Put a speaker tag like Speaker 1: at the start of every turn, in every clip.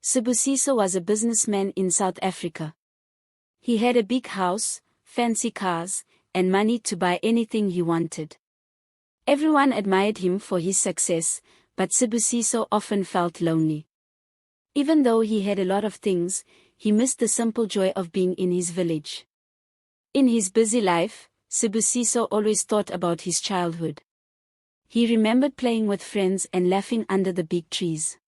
Speaker 1: Sibusiso was a businessman in South Africa. He had a big house, fancy cars, and money to buy anything he wanted. Everyone admired him for his success, but Sibusiso often felt lonely. Even though he had a lot of things, he missed the simple joy of being in his village. In his busy life, Sibusiso always thought about his childhood. He remembered playing with friends and laughing under the big trees.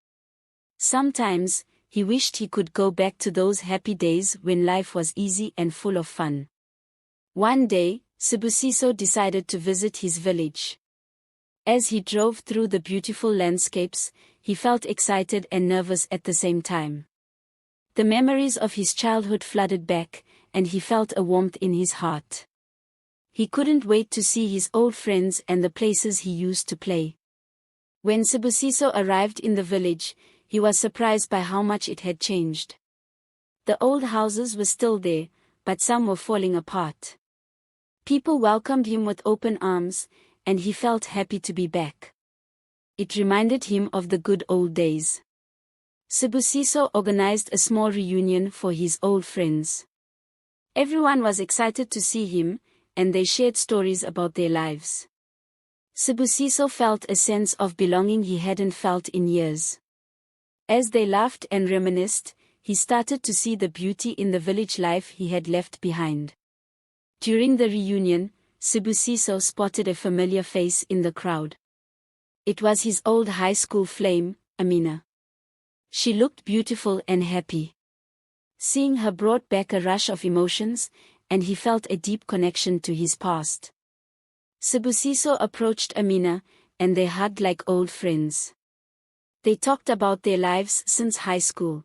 Speaker 1: Sometimes, he wished he could go back to those happy days when life was easy and full of fun. One day, Sibusiso decided to visit his village. As he drove through the beautiful landscapes, he felt excited and nervous at the same time. The memories of his childhood flooded back, and he felt a warmth in his heart. He couldn't wait to see his old friends and the places he used to play. When Sibusiso arrived in the village, he was surprised by how much it had changed. The old houses were still there, but some were falling apart. People welcomed him with open arms, and he felt happy to be back. It reminded him of the good old days. Sibusiso organized a small reunion for his old friends. Everyone was excited to see him, and they shared stories about their lives. Sibusiso felt a sense of belonging he hadn't felt in years. As they laughed and reminisced, he started to see the beauty in the village life he had left behind. During the reunion, Sibusiso spotted a familiar face in the crowd. It was his old high school flame, Amina. She looked beautiful and happy. Seeing her brought back a rush of emotions, and he felt a deep connection to his past. Sibusiso approached Amina, and they hugged like old friends. They talked about their lives since high school.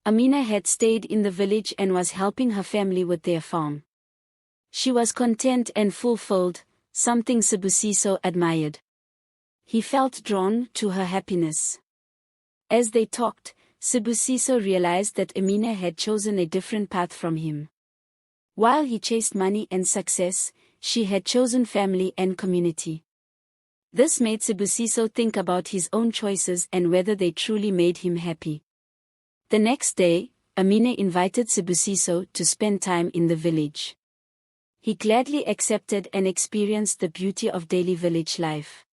Speaker 1: Amina had stayed in the village and was helping her family with their farm. She was content and fulfilled, something Sibusiso admired. He felt drawn to her happiness. As they talked, Sibusiso realized that Amina had chosen a different path from him. While he chased money and success, she had chosen family and community. This made Sibusiso think about his own choices and whether they truly made him happy. The next day, Amina invited Sibusiso to spend time in the village. He gladly accepted and experienced the beauty of daily village life.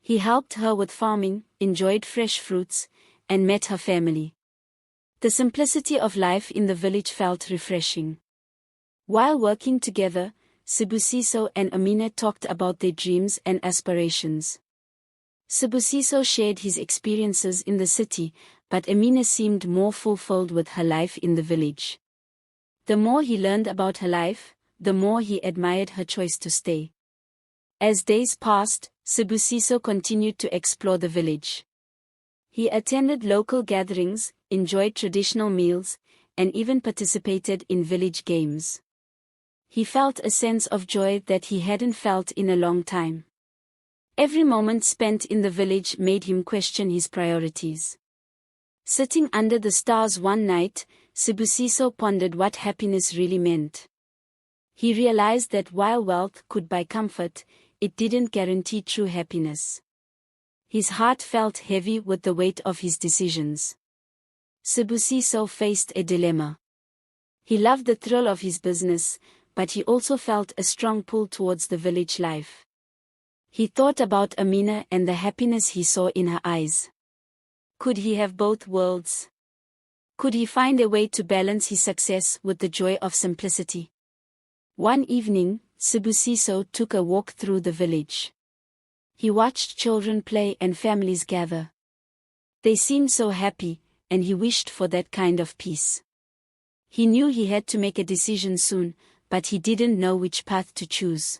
Speaker 1: He helped her with farming, enjoyed fresh fruits, and met her family. The simplicity of life in the village felt refreshing. While working together, Sibusiso and Amina talked about their dreams and aspirations. Sibusiso shared his experiences in the city, but Amina seemed more fulfilled with her life in the village. The more he learned about her life, the more he admired her choice to stay. As days passed, Sibusiso continued to explore the village. He attended local gatherings, enjoyed traditional meals, and even participated in village games. He felt a sense of joy that he hadn't felt in a long time. Every moment spent in the village made him question his priorities. Sitting under the stars one night, Sibusiso pondered what happiness really meant. He realized that while wealth could buy comfort, it didn't guarantee true happiness. His heart felt heavy with the weight of his decisions. Sibusiso faced a dilemma. He loved the thrill of his business, but he also felt a strong pull towards the village life. He thought about Amina and the happiness he saw in her eyes. Could he have both worlds? Could he find a way to balance his success with the joy of simplicity? One evening, Sibusiso took a walk through the village. He watched children play and families gather. They seemed so happy, and he wished for that kind of peace. He knew he had to make a decision soon, but he didn't know which path to choose.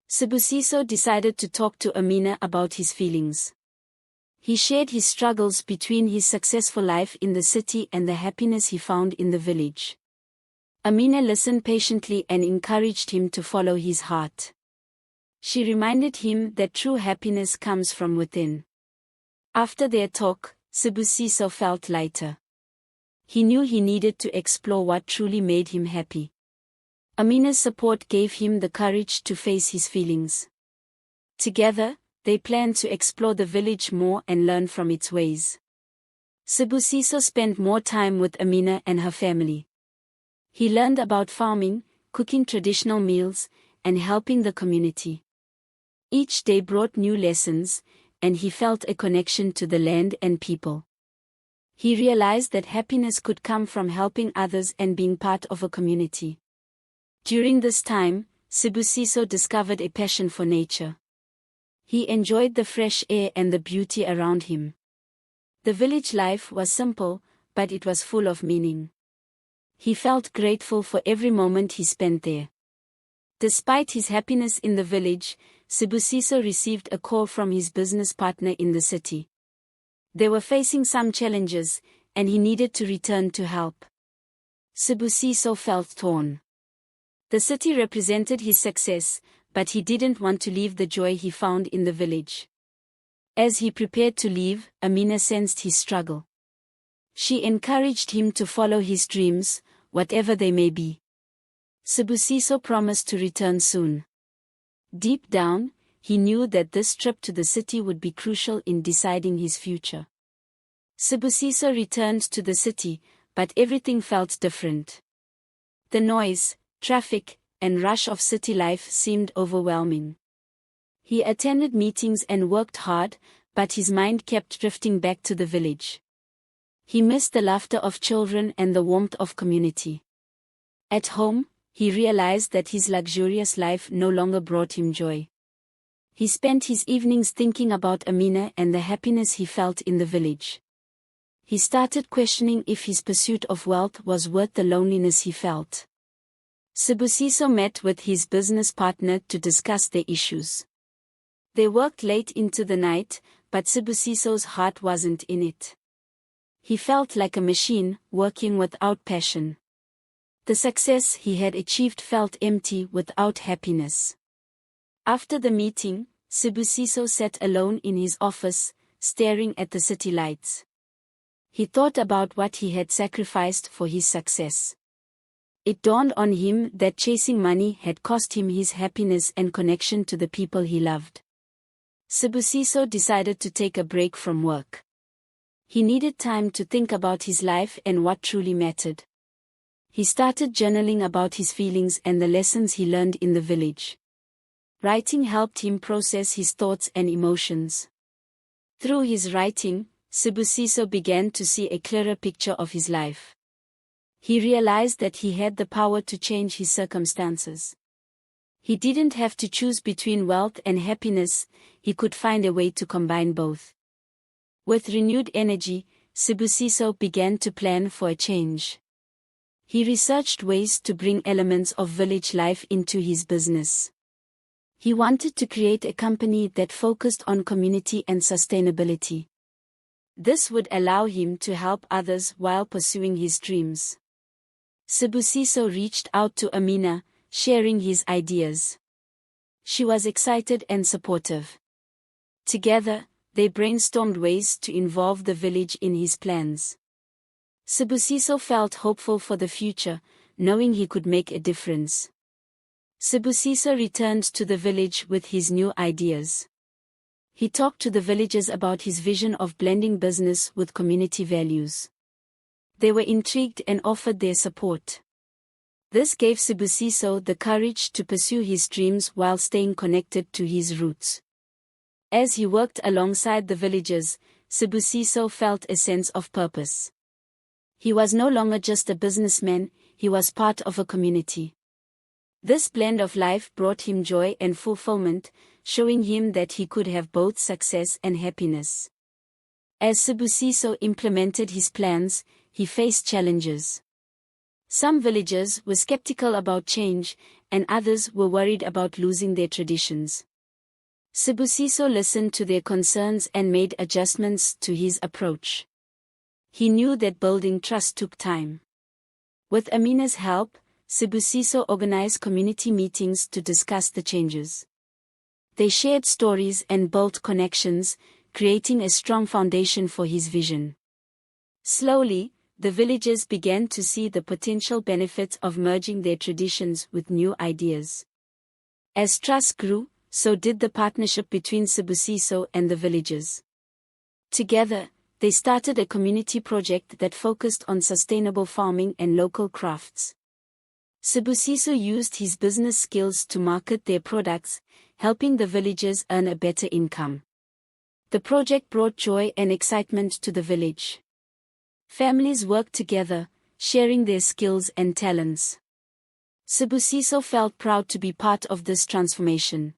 Speaker 1: Sibusiso decided to talk to Amina about his feelings. He shared his struggles between his successful life in the city and the happiness he found in the village. Amina listened patiently and encouraged him to follow his heart. She reminded him that true happiness comes from within. After their talk, Sibusiso felt lighter. He knew he needed to explore what truly made him happy. Amina's support gave him the courage to face his feelings. Together, they planned to explore the village more and learn from its ways. Sibusiso spent more time with Amina and her family. He learned about farming, cooking traditional meals, and helping the community. Each day brought new lessons, and he felt a connection to the land and people. He realized that happiness could come from helping others and being part of a community. During this time, Sibusiso discovered a passion for nature. He enjoyed the fresh air and the beauty around him. The village life was simple, but it was full of meaning. He felt grateful for every moment he spent there. Despite his happiness in the village, Sibusiso received a call from his business partner in the city. They were facing some challenges, and he needed to return to help. Sibusiso felt torn. The city represented his success, but he didn't want to leave the joy he found in the village. As he prepared to leave, Amina sensed his struggle. She encouraged him to follow his dreams, whatever they may be. Sibusiso promised to return soon. Deep down, he knew that this trip to the city would be crucial in deciding his future. Sibusiso returned to the city, but everything felt different. The noise, traffic, and rush of city life seemed overwhelming. He attended meetings and worked hard, but his mind kept drifting back to the village. He missed the laughter of children and the warmth of community. At home, he realized that his luxurious life no longer brought him joy. He spent his evenings thinking about Amina and the happiness he felt in the village. He started questioning if his pursuit of wealth was worth the loneliness he felt. Sibusiso met with his business partner to discuss their issues. They worked late into the night, but Sibusiso's heart wasn't in it. He felt like a machine, working without passion. The success he had achieved felt empty without happiness. After the meeting, Sibusiso sat alone in his office, staring at the city lights. He thought about what he had sacrificed for his success. It dawned on him that chasing money had cost him his happiness and connection to the people he loved. Sibusiso decided to take a break from work. He needed time to think about his life and what truly mattered. He started journaling about his feelings and the lessons he learned in the village. Writing helped him process his thoughts and emotions. Through his writing, Sibusiso began to see a clearer picture of his life. He realized that he had the power to change his circumstances. He didn't have to choose between wealth and happiness, he could find a way to combine both. With renewed energy, Sibusiso began to plan for a change. He researched ways to bring elements of village life into his business. He wanted to create a company that focused on community and sustainability. This would allow him to help others while pursuing his dreams. Sibusiso reached out to Amina, sharing his ideas. She was excited and supportive. Together, they brainstormed ways to involve the village in his plans. Sibusiso felt hopeful for the future, knowing he could make a difference. Sibusiso returned to the village with his new ideas. He talked to the villagers about his vision of blending business with community values. They were intrigued and offered their support. This gave Sibusiso the courage to pursue his dreams while staying connected to his roots. As he worked alongside the villagers, Sibusiso felt a sense of purpose. He was no longer just a businessman, he was part of a community. This blend of life brought him joy and fulfillment, showing him that he could have both success and happiness. As Sibusiso implemented his plans, he faced challenges. Some villagers were skeptical about change, and others were worried about losing their traditions. Sibusiso listened to their concerns and made adjustments to his approach. He knew that building trust took time. With Amina's help, Sibusiso organized community meetings to discuss the changes. They shared stories and built connections, creating a strong foundation for his vision. Slowly, the villagers began to see the potential benefits of merging their traditions with new ideas. As trust grew, so did the partnership between Sibusiso and the villagers. Together, They started a community project that focused on sustainable farming and local crafts. Sibusiso used his business skills to market their products, helping the villagers earn a better income. The project brought joy and excitement to the village. Families worked together, sharing their skills and talents. Sibusiso felt proud to be part of this transformation.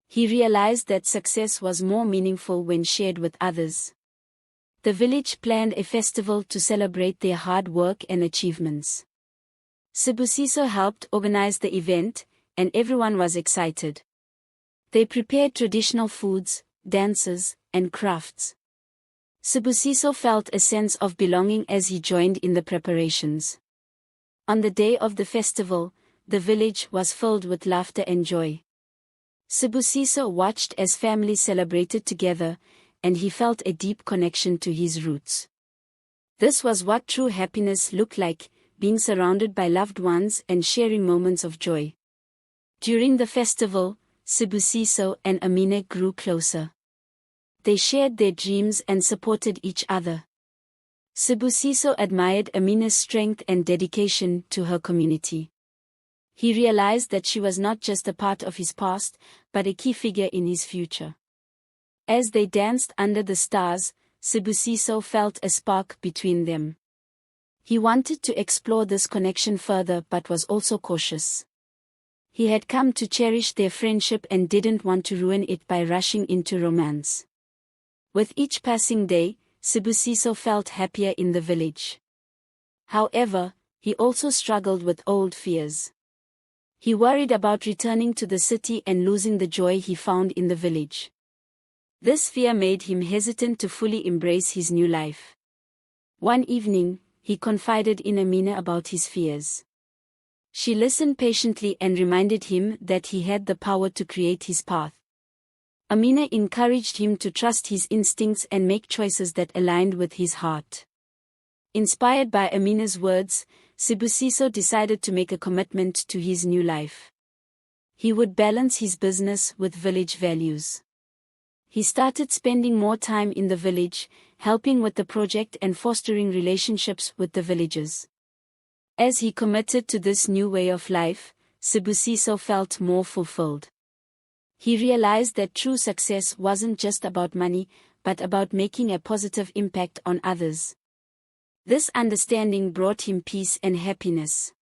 Speaker 1: He realized that success was more meaningful when shared with others. The village planned a festival to celebrate their hard work and achievements. Sibusiso helped organize the event, and everyone was excited. They prepared traditional foods, dances, and crafts. Sibusiso felt a sense of belonging as he joined in the preparations. On the day of the festival, the village was filled with laughter and joy. Sibusiso watched as families celebrated together, and he felt a deep connection to his roots. This was what true happiness looked like, being surrounded by loved ones and sharing moments of joy. During the festival, Sibusiso and Amina grew closer. They shared their dreams and supported each other. Sibusiso admired Amina's strength and dedication to her community. He realized that she was not just a part of his past, but a key figure in his future. As they danced under the stars, Sibusiso felt a spark between them. He wanted to explore this connection further but was also cautious. He had come to cherish their friendship and didn't want to ruin it by rushing into romance. With each passing day, Sibusiso felt happier in the village. However, he also struggled with old fears. He worried about returning to the city and losing the joy he found in the village. This fear made him hesitant to fully embrace his new life. One evening, he confided in Amina about his fears. She listened patiently and reminded him that he had the power to create his path. Amina encouraged him to trust his instincts and make choices that aligned with his heart. Inspired by Amina's words, Sibusiso decided to make a commitment to his new life. He would balance his business with village values. He started spending more time in the village, helping with the project and fostering relationships with the villagers. As he committed to this new way of life, Sibusiso felt more fulfilled. He realized that true success wasn't just about money, but about making a positive impact on others. This understanding brought him peace and happiness.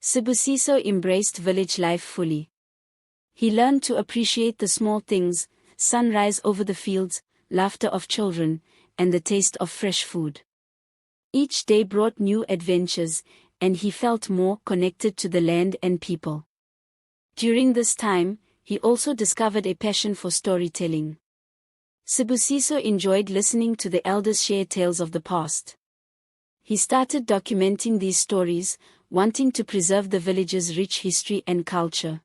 Speaker 1: Sibusiso embraced village life fully. He learned to appreciate the small things: sunrise over the fields, laughter of children, and the taste of fresh food. Each day brought new adventures, and he felt more connected to the land and people. During this time, he also discovered a passion for storytelling. Sibusiso enjoyed listening to the elders share tales of the past. He started documenting these stories, wanting to preserve the village's rich history and culture.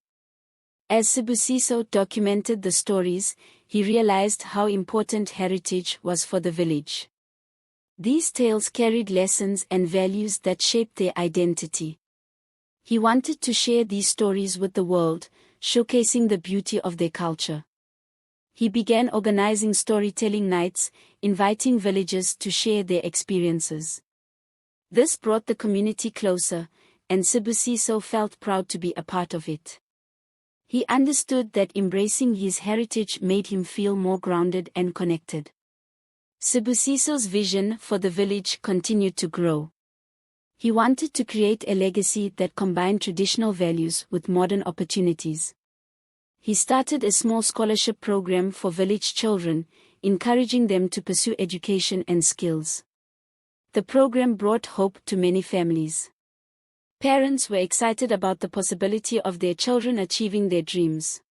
Speaker 1: As Sibusiso documented the stories, he realized how important heritage was for the village. These tales carried lessons and values that shaped their identity. He wanted to share these stories with the world, showcasing the beauty of their culture. He began organizing storytelling nights, inviting villagers to share their experiences. This brought the community closer, and Sibusiso felt proud to be a part of it. He understood that embracing his heritage made him feel more grounded and connected. Sibusiso's vision for the village continued to grow. He wanted to create a legacy that combined traditional values with modern opportunities. He started a small scholarship program for village children, encouraging them to pursue education and skills. The program brought hope to many families. Parents were excited about the possibility of their children achieving their dreams.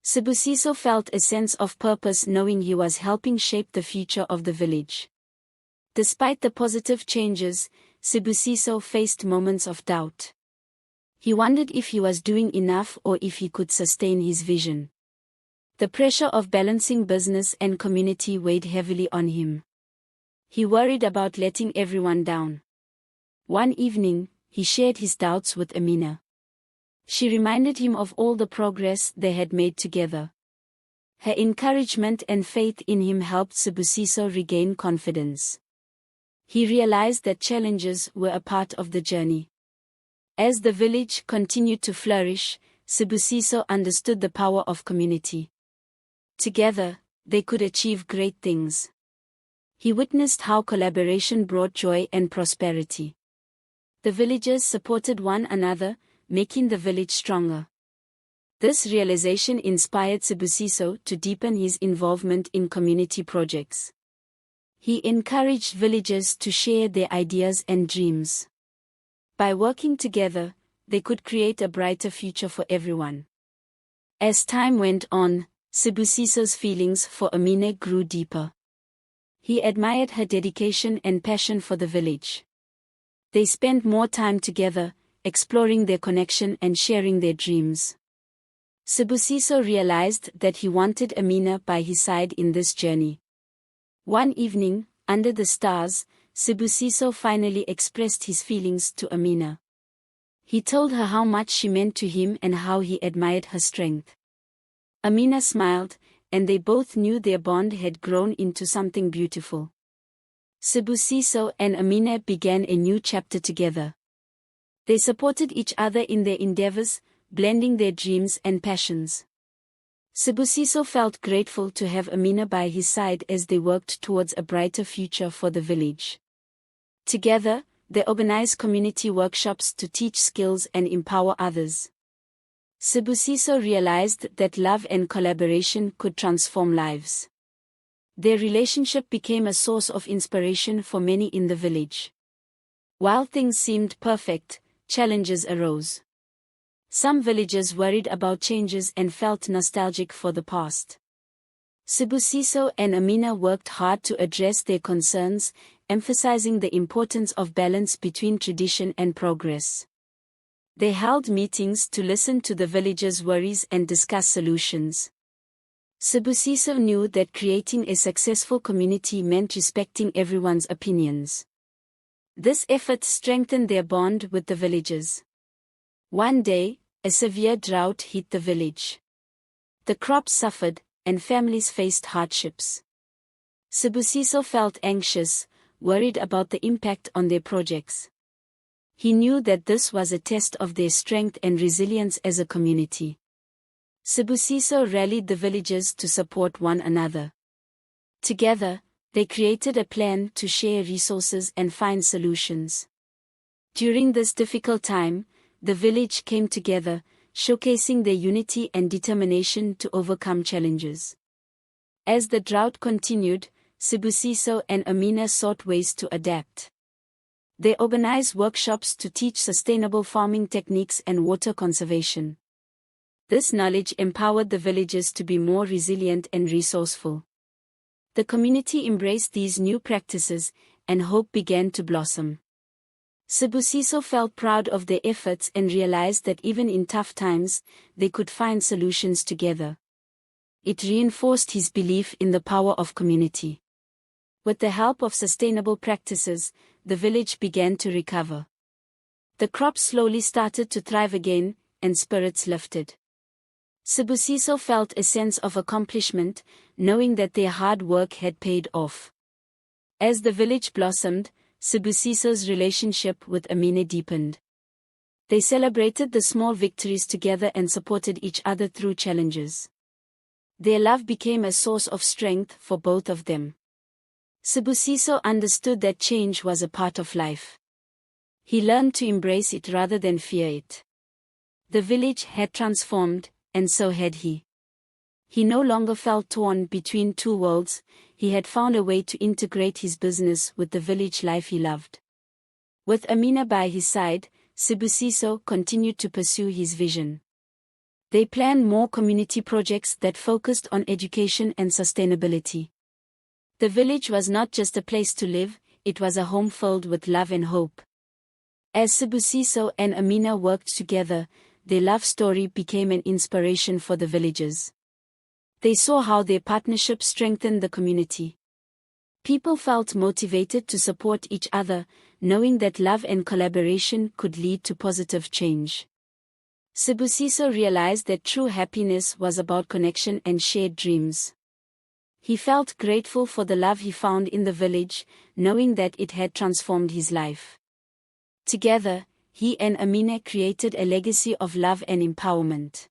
Speaker 1: Sibusiso felt a sense of purpose knowing he was helping shape the future of the village. Despite the positive changes, Sibusiso faced moments of doubt. He wondered if he was doing enough or if he could sustain his vision. The pressure of balancing business and community weighed heavily on him. He worried about letting everyone down. One evening, he shared his doubts with Amina. She reminded him of all the progress they had made together. Her encouragement and faith in him helped Sibusiso regain confidence. He realized that challenges were a part of the journey. As the village continued to flourish, Sibusiso understood the power of community. Together, they could achieve great things. He witnessed how collaboration brought joy and prosperity. The villagers supported one another, making the village stronger. This realization inspired Sibusiso to deepen his involvement in community projects. He encouraged villagers to share their ideas and dreams. By working together, they could create a brighter future for everyone. As time went on, Sibusiso's feelings for Amina grew deeper. He admired her dedication and passion for the village. They spent more time together, exploring their connection and sharing their dreams. Sibusiso realized that he wanted Amina by his side in this journey. One evening, under the stars, Sibusiso finally expressed his feelings to Amina. He told her how much she meant to him and how he admired her strength. Amina smiled, and they both knew their bond had grown into something beautiful. Sibusiso and Amina began a new chapter together. They supported each other in their endeavors, blending their dreams and passions. Sibusiso felt grateful to have Amina by his side as they worked towards a brighter future for the village. Together, they organized community workshops to teach skills and empower others. Sibusiso realized that love and collaboration could transform lives. Their relationship became a source of inspiration for many in the village. While things seemed perfect, challenges arose. Some villagers worried about changes and felt nostalgic for the past. Sibusiso and Amina worked hard to address their concerns, emphasizing the importance of balance between tradition and progress. They held meetings to listen to the villagers' worries and discuss solutions. Sibusiso knew that creating a successful community meant respecting everyone's opinions. This effort strengthened their bond with the villagers. One day, a severe drought hit the village. The crops suffered, and families faced hardships. Sibusiso felt anxious, worried about the impact on their projects. He knew that this was a test of their strength and resilience as a community. Sibusiso rallied the villagers to support one another. Together, they created a plan to share resources and find solutions. During this difficult time, the village came together, showcasing their unity and determination to overcome challenges. As the drought continued, Sibusiso and Amina sought ways to adapt. They organized workshops to teach sustainable farming techniques and water conservation. This knowledge empowered the villagers to be more resilient and resourceful. The community embraced these new practices, and hope began to blossom. Sibusiso felt proud of their efforts and realized that even in tough times, they could find solutions together. It reinforced his belief in the power of community. With the help of sustainable practices, the village began to recover. The crops slowly started to thrive again, and spirits lifted. Sibusiso felt a sense of accomplishment, knowing that their hard work had paid off. As the village blossomed, Sibusiso's relationship with Amina deepened. They celebrated the small victories together and supported each other through challenges. Their love became a source of strength for both of them. Sibusiso understood that change was a part of life. He learned to embrace it rather than fear it. The village had transformed, and so had he. He no longer felt torn between two worlds. He had found a way to integrate his business with the village life he loved. With Amina by his side, Sibusiso continued to pursue his vision. They planned more community projects that focused on education and sustainability. The village was not just a place to live, it was a home filled with love and hope. As Sibusiso and Amina worked together, their love story became an inspiration for the villagers. They saw how their partnership strengthened the community. People felt motivated to support each other, knowing that love and collaboration could lead to positive change. Sibusiso realized that true happiness was about connection and shared dreams. He felt grateful for the love he found in the village, knowing that it had transformed his life. Together, he and Amina created a legacy of love and empowerment.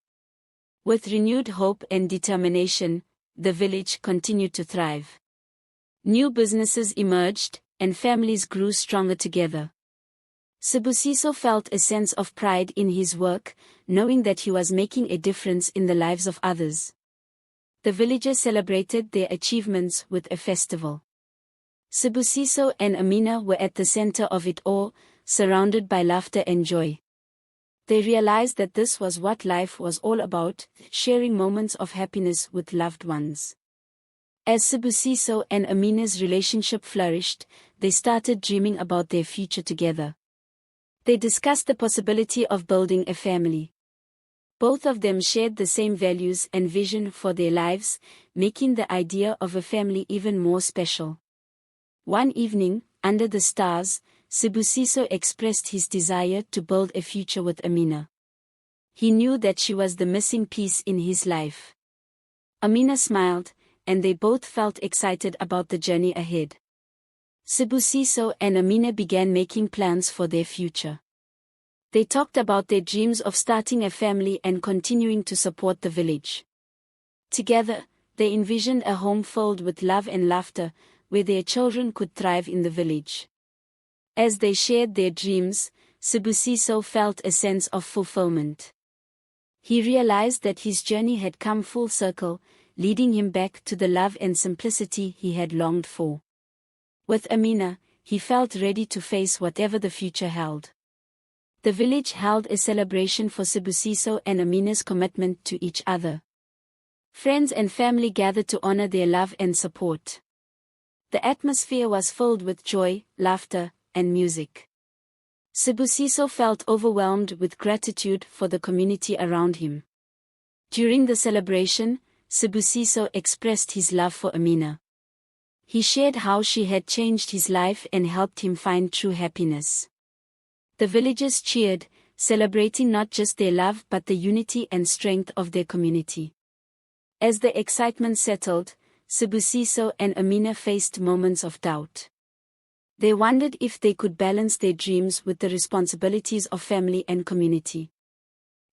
Speaker 1: With renewed hope and determination, the village continued to thrive. New businesses emerged, and families grew stronger together. Sibusiso felt a sense of pride in his work, knowing that he was making a difference in the lives of others. The villagers celebrated their achievements with a festival. Sibusiso and Amina were at the center of it all, surrounded by laughter and joy. They realized that this was what life was all about, sharing moments of happiness with loved ones. As Sibusiso and Amina's relationship flourished, they started dreaming about their future together. They discussed the possibility of building a family. Both of them shared the same values and vision for their lives, making the idea of a family even more special. One evening, under the stars, Sibusiso expressed his desire to build a future with Amina. He knew that she was the missing piece in his life. Amina smiled, and they both felt excited about the journey ahead. Sibusiso and Amina began making plans for their future. They talked about their dreams of starting a family and continuing to support the village. Together, they envisioned a home filled with love and laughter, where their children could thrive in the village. As they shared their dreams, Sibusiso felt a sense of fulfillment. He realized that his journey had come full circle, leading him back to the love and simplicity he had longed for. With Amina, he felt ready to face whatever the future held. The village held a celebration for Sibusiso and Amina's commitment to each other. Friends and family gathered to honor their love and support. The atmosphere was filled with joy, laughter, and music. Sibusiso felt overwhelmed with gratitude for the community around him. During the celebration, Sibusiso expressed his love for Amina. He shared how she had changed his life and helped him find true happiness. The villagers cheered, celebrating not just their love but the unity and strength of their community. As the excitement settled, Sibusiso and Amina faced moments of doubt. They wondered if they could balance their dreams with the responsibilities of family and community.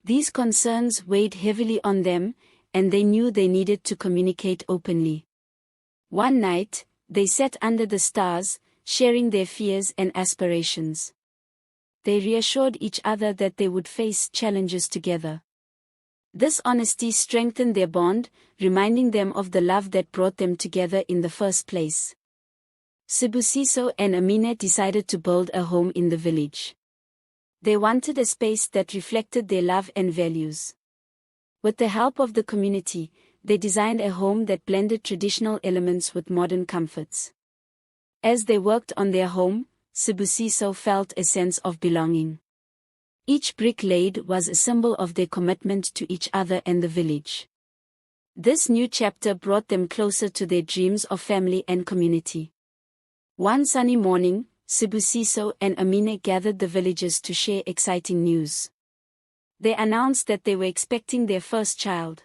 Speaker 1: These concerns weighed heavily on them, and they knew they needed to communicate openly. One night, they sat under the stars, sharing their fears and aspirations. They reassured each other that they would face challenges together. This honesty strengthened their bond, reminding them of the love that brought them together in the first place. Sibusiso and Amina decided to build a home in the village. They wanted a space that reflected their love and values. With the help of the community, they designed a home that blended traditional elements with modern comforts. As they worked on their home, Sibusiso felt a sense of belonging. Each brick laid was a symbol of their commitment to each other and the village. This new chapter brought them closer to their dreams of family and community. One sunny morning, Sibusiso and Amina gathered the villagers to share exciting news. They announced that they were expecting their first child.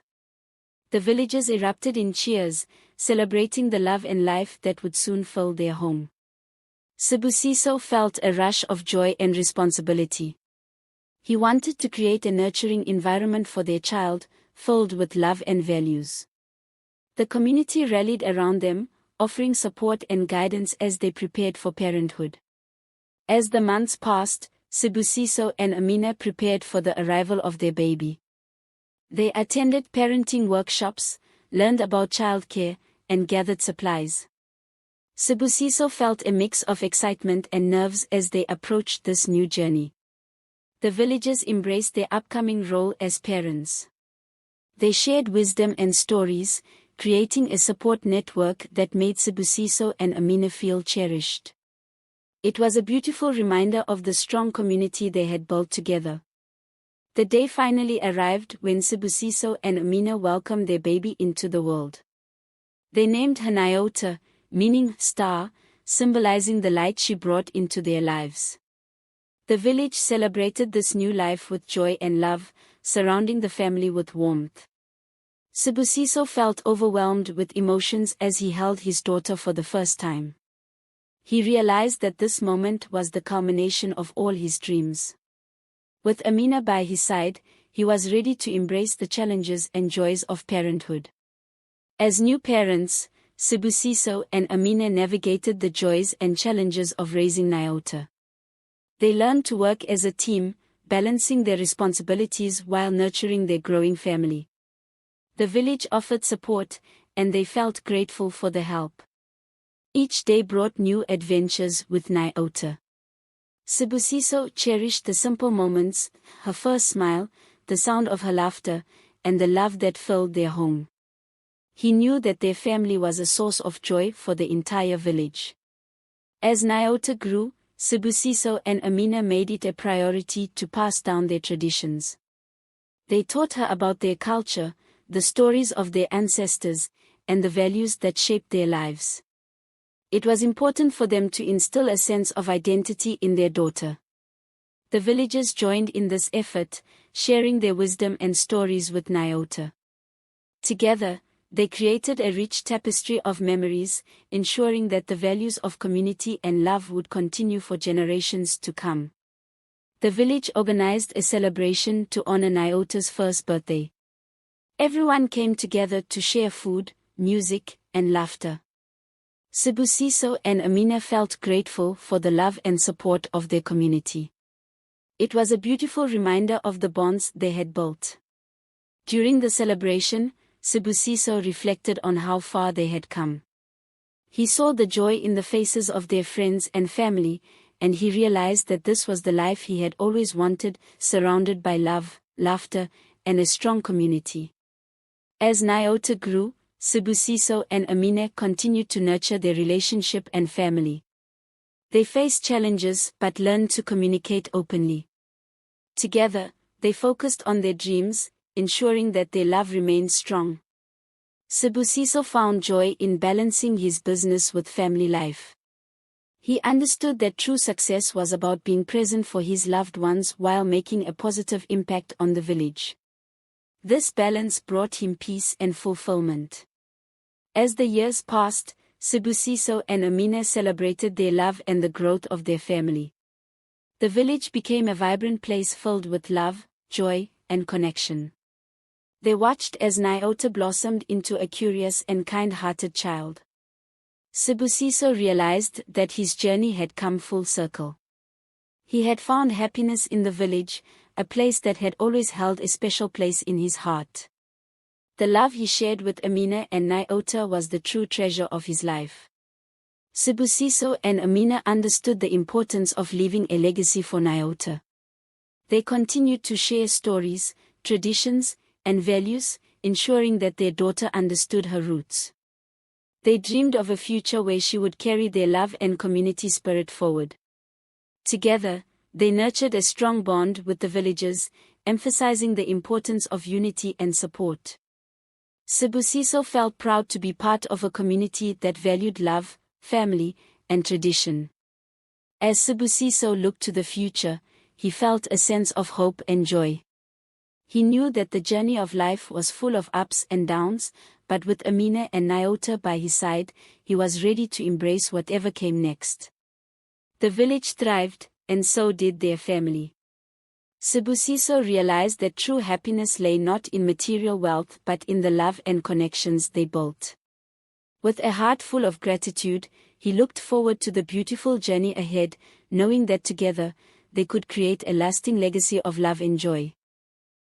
Speaker 1: The villagers erupted in cheers, celebrating the love and life that would soon fill their home. Sibusiso felt a rush of joy and responsibility. He wanted to create a nurturing environment for their child, filled with love and values. The community rallied around them, offering support and guidance as they prepared for parenthood. As the months passed, Sibusiso and Amina prepared for the arrival of their baby. They attended parenting workshops, learned about childcare, and gathered supplies. Sibusiso felt a mix of excitement and nerves as they approached this new journey. The villagers embraced their upcoming role as parents. They shared wisdom and stories, creating a support network that made Sibusiso and Amina feel cherished. It was a beautiful reminder of the strong community they had built together. The day finally arrived when Sibusiso and Amina welcomed their baby into the world. They named her Nyota, meaning star, symbolizing the light she brought into their lives. The village celebrated this new life with joy and love, surrounding the family with warmth. Sibusiso felt overwhelmed with emotions as he held his daughter for the first time. He realized that this moment was the culmination of all his dreams. With Amina by his side, he was ready to embrace the challenges and joys of parenthood. As new parents, Sibusiso and Amina navigated the joys and challenges of raising Nyota. They learned to work as a team, balancing their responsibilities while nurturing their growing family. The village offered support, and they felt grateful for the help. Each day brought new adventures with Nyota. Sibusiso cherished the simple moments, her first smile, the sound of her laughter, and the love that filled their home. He knew that their family was a source of joy for the entire village. As Nyota grew, Sibusiso and Amina made it a priority to pass down their traditions. They taught her about their culture, the stories of their ancestors, and the values that shaped their lives. It was important for them to instill a sense of identity in their daughter. The villagers joined in this effort, sharing their wisdom and stories with Nyota. Together, they created a rich tapestry of memories, ensuring that the values of community and love would continue for generations to come. The village organized a celebration to honor Nyota's first birthday. Everyone came together to share food, music, and laughter. Sibusiso and Amina felt grateful for the love and support of their community. It was a beautiful reminder of the bonds they had built. During the celebration, Sibusiso reflected on how far they had come. He saw the joy in the faces of their friends and family, and he realized that this was the life he had always wanted, surrounded by love, laughter, and a strong community. As Nyota grew, Sibusiso and Amina continued to nurture their relationship and family. They faced challenges but learned to communicate openly. Together, they focused on their dreams, ensuring that their love remained strong. Sibusiso found joy in balancing his business with family life. He understood that true success was about being present for his loved ones while making a positive impact on the village. This balance brought him peace and fulfillment. As the years passed, Sibusiso and Amina celebrated their love and the growth of their family. The village became a vibrant place filled with love, joy, and connection. They watched as Nyota blossomed into a curious and kind-hearted child. Sibusiso realized that his journey had come full circle. He had found happiness in the village, a place that had always held a special place in his heart. The love he shared with Amina and Nyota was the true treasure of his life. Sibusiso and Amina understood the importance of leaving a legacy for Nyota. They continued to share stories, traditions, and values, ensuring that their daughter understood her roots. They dreamed of a future where she would carry their love and community spirit forward. Together, they nurtured a strong bond with the villagers, emphasizing the importance of unity and support. Sibusiso felt proud to be part of a community that valued love, family, and tradition. As Sibusiso looked to the future, he felt a sense of hope and joy. He knew that the journey of life was full of ups and downs, but with Amina and Nyota by his side, he was ready to embrace whatever came next. The village thrived, and so did their family. Sibusiso realized that true happiness lay not in material wealth but in the love and connections they built. With a heart full of gratitude, he looked forward to the beautiful journey ahead, knowing that together, they could create a lasting legacy of love and joy.